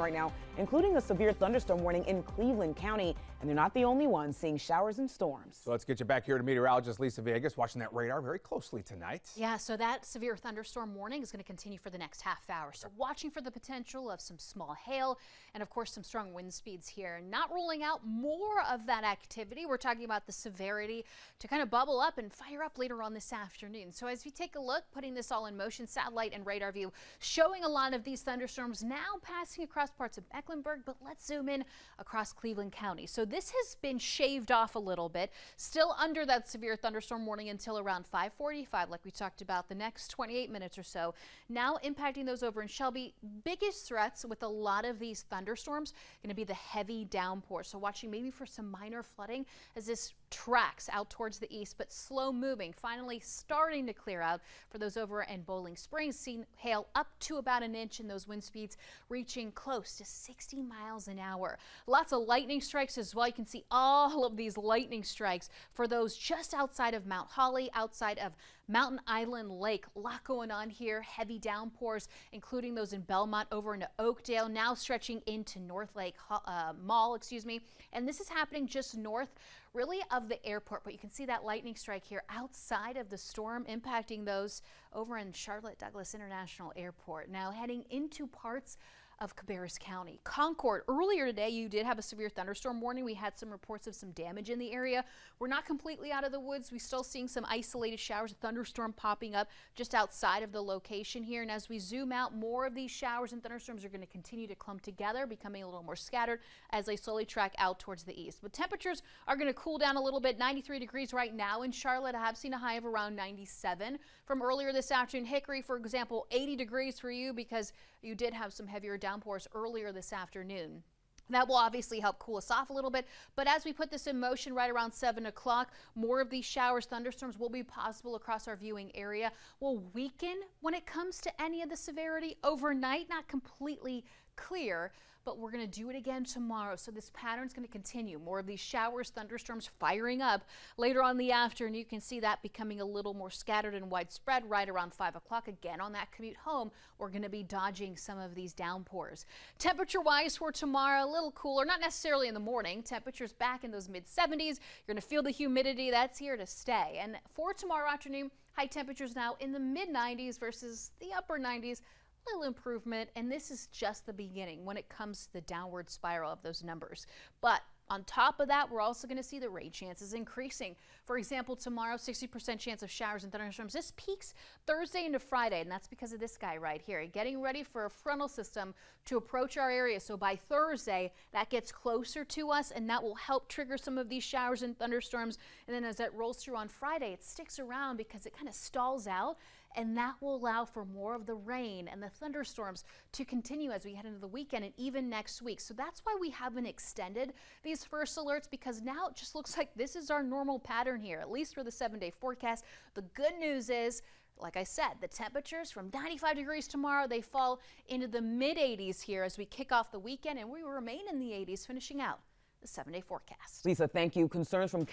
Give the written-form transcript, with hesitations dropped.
right now, including a severe thunderstorm warning in Cleveland County. And they're not the only ones seeing showers and storms. So let's get you back here to meteorologist Lisa Vegas, watching that radar very closely tonight. Yeah, so that severe thunderstorm warning is going to continue for the next half hour. So watching for the potential of some small hail and, of course, some strong wind speeds here. Not ruling out more of that activity. We're talking about the severity to kind of bubble up and fire up later on this afternoon. So as we take a look, putting this all in motion, satellite and radar view showing a lot of these thunderstorms now passing across parts of Mecklenburg, but let's zoom in across Cleveland County. So this has been shaved off a little bit, still under that severe thunderstorm warning until around 5:45, like we talked about, the next 28 minutes or so. Now impacting those over in Shelby. Biggest threats with a lot of these thunderstorms going to be the heavy downpour. So watching maybe for some minor flooding as this tracks out towards the east, but slow moving, finally starting to clear out for those over in Bowling Springs. Seen hail up to about an inch and those wind speeds reaching close to 60 miles an hour. Lots of lightning strikes as well. You can see all of these lightning strikes for those just outside of Mount Holly, outside of Mountain Island Lake. A lot going on here. Heavy downpours, including those in Belmont over into Oakdale, now stretching into North Lake Mall, and this is happening just north really of the airport, but you can see that lightning strike here outside of the storm impacting those over in Charlotte Douglas International Airport. Now heading into parts of Cabarrus County. Concord, earlier today you did have a severe thunderstorm warning. We had some reports of some damage in the area. We're not completely out of the woods. We're still seeing some isolated showers, a thunderstorm popping up just outside of the location here. And as we zoom out, more of these showers and thunderstorms are going to continue to clump together, becoming a little more scattered as they slowly track out towards the east. But temperatures are going to cool down a little bit. 93 degrees right now in Charlotte. I have seen a high of around 97 from earlier this afternoon. Hickory, for example, 80 degrees for you because you did have some heavier downpours earlier this afternoon. That will obviously help cool us off a little bit, but as we put this in motion right around 7 o'clock, more of these showers, thunderstorms will be possible across our viewing area. Will weaken when it comes to any of the severity overnight, not completely clear, but we're going to do it again tomorrow. So this pattern is going to continue. More of these showers, thunderstorms firing up later on in the afternoon. You can see that becoming a little more scattered and widespread right around 5 o'clock. Again, on that commute home, we're going to be dodging some of these downpours. Temperature wise for tomorrow, a little cooler, not necessarily in the morning. Temperatures back in those mid 70s. You're going to feel the humidity. That's here to stay. And for tomorrow afternoon, high temperatures now in the mid 90s versus the upper 90s. Little improvement, and this is just the beginning when it comes to the downward spiral of those numbers. But on top of that, we're also going to see the rain chances increasing. For example, tomorrow, 60% chance of showers and thunderstorms. This peaks Thursday into Friday, and that's because of this guy right here. Getting ready for a frontal system to approach our area. So by Thursday, that gets closer to us, and that will help trigger some of these showers and thunderstorms. And then as that rolls through on Friday, it sticks around because it kind of stalls out, and that will allow for more of the rain and the thunderstorms to continue as we head into the weekend and even next week. So that's why we haven't extended these first alerts, because now it just looks like this is our normal pattern here, at least for the 7-day forecast. The good news is, like I said, the temperatures from 95 degrees tomorrow, they fall into the mid 80s here as we kick off the weekend, and we will remain in the 80s finishing out the 7-day forecast. Lisa, thank you. Concerns from